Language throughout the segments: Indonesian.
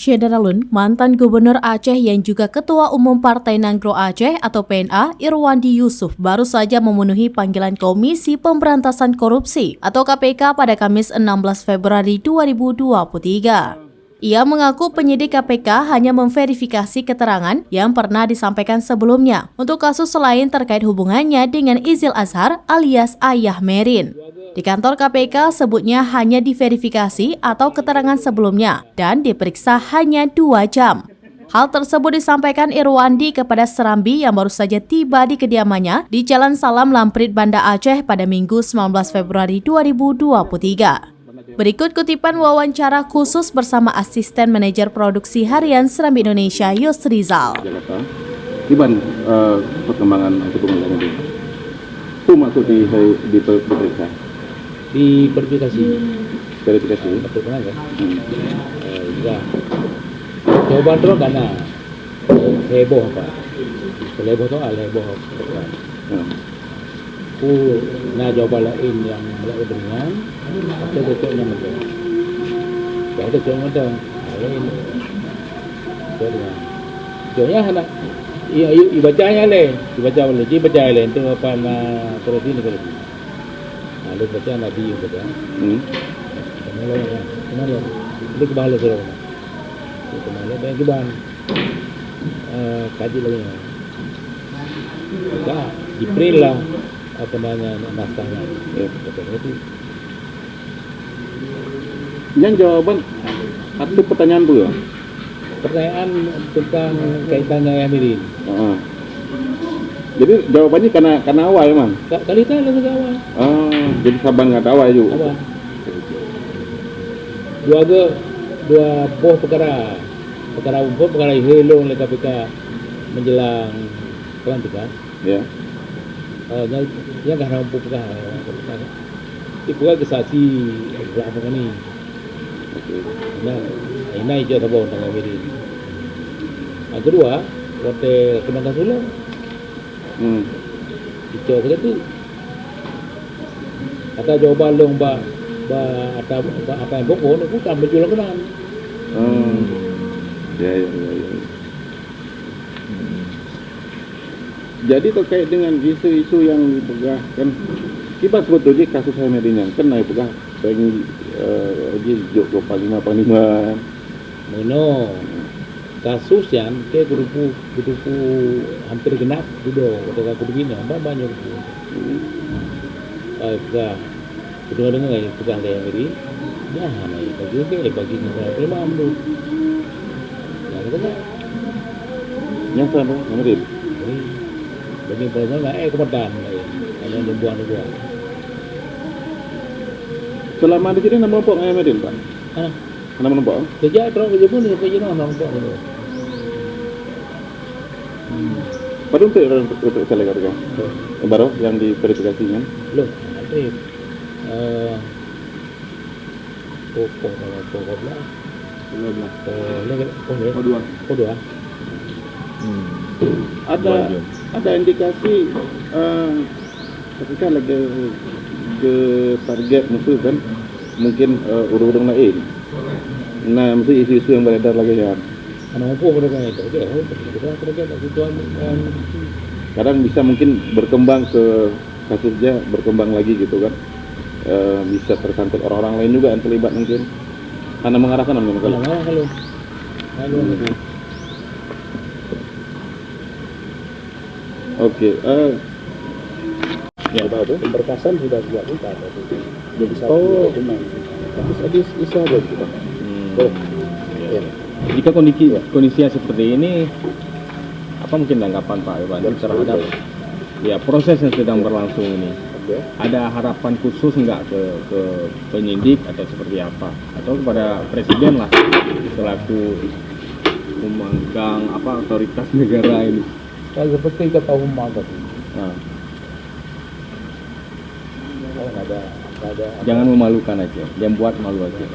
Syederalun, mantan Gubernur Aceh yang juga Ketua Umum Partai Nanggroe Aceh atau PNA, Irwandi Yusuf, baru saja memenuhi panggilan Komisi Pemberantasan Korupsi atau KPK pada Kamis 16 Februari 2023. Ia mengaku penyidik KPK hanya memverifikasi keterangan yang pernah disampaikan sebelumnya untuk kasus lain terkait hubungannya dengan Izil Azhar alias Ayah Merin. Di kantor KPK sebutnya hanya diverifikasi atau keterangan sebelumnya dan diperiksa hanya 2 jam. Hal tersebut disampaikan Irwandi kepada Serambi yang baru saja tiba di kediamannya di Jalan Salam Lamprit, Banda Aceh pada Minggu 19 Februari 2023. Berikut kutipan wawancara khusus bersama Asisten Manajer Produksi Harian Serambi Indonesia, Yos Rizal. Jakarta, gimana perkembangan hubungan ini? Itu maksud diperiksa? Diverifikasi. Verifikasi? Betul kan? Juga. Jawaban terus karena heboh apa? Heboh tu heboh apa? Ku na jawaban lain yang lebih ringan, atau cocoknya macam. Kalau cocok macam lain. Cocoknya hendak ibacanya le, ibaca boleh, ibaca le itu apa na terus ini kalau. Lalu baca Nabi baca. Kemana? Itu kebal tu. Kemana? Dan keban. Kaji lagi. Kita Jibril lah apa namanya naskahnya. Itu. Yang jawaban satu pertanyaan tu ya? Pertanyaan tentang kaitannya Ayah Merin. Jadi jawabannya karena awal memang. Kali itu langsung awal. Jadi saban nggak tahu juga. Awal. Dua boh perkara umum, perkara helong oleh KPK menjelang pelantikan. Ya. Yang nggak mampu perkara. Itu kan kesasi berapa ni? Ini aja sabun dengan Merin. Yang kedua, hotel Kementerian Sulung. Itu tu kata jawaban long ba apa yang pokok aku kan berjual kenan. Ya. Jadi terkait dengan isu-isu yang dipegang kan, kita sebetulnya kasus Ayah Merin yang kena dipegang pengen jok 25 Mono kasus yang ke grupu hampir genap sudah kata aku begini banyak kedua dengan yang pegang Ayah Merin ya bagi negara memang tu ya kata yang sana Ayah Merin bagi perempuan kemudian hanya membuang. Selama di sini nama apa Ayah Merin Pak? Nama nampak? Kerja terus kerja pun kerja nampak dulu. Baru untuk saya katakan. Baru yang diverifikasinya. Belum. Nanti pokok belah. Dua. Ada indikasi ketika lagi ke target musuh kan mungkin urung-urung lain. Nah, mesti isu-isu yang beredar lagi ya. Anak mampu mereka itu. Kadang bisa mungkin berkembang ke kasusnya berkembang lagi gitu kan. Bisa tersangkut orang-orang lain juga yang terlibat mungkin. Karena mengarahkan kalau. Oke. Ya tahu pemberkasan sudah dilakukan jadi satu dokumen. Tapi bisa ada kita. Jika kondisi seperti ini, apa mungkin tanggapan Pak Irwandi terhadap proses yang sedang berlangsung ini? Ada harapan khusus nggak ke penyidik atau seperti apa? Atau kepada Presiden lah selaku pemegang otoritas negara ini? Seperti kata Umar tadi. Jangan memalukan aja, jangan buat malu aja.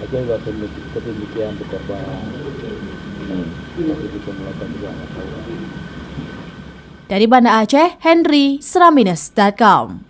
Aja buat penelitian berkorban. Tapi kita melakukan juga nggak tahu. Dari Banda Aceh, Henry, Seramines.com.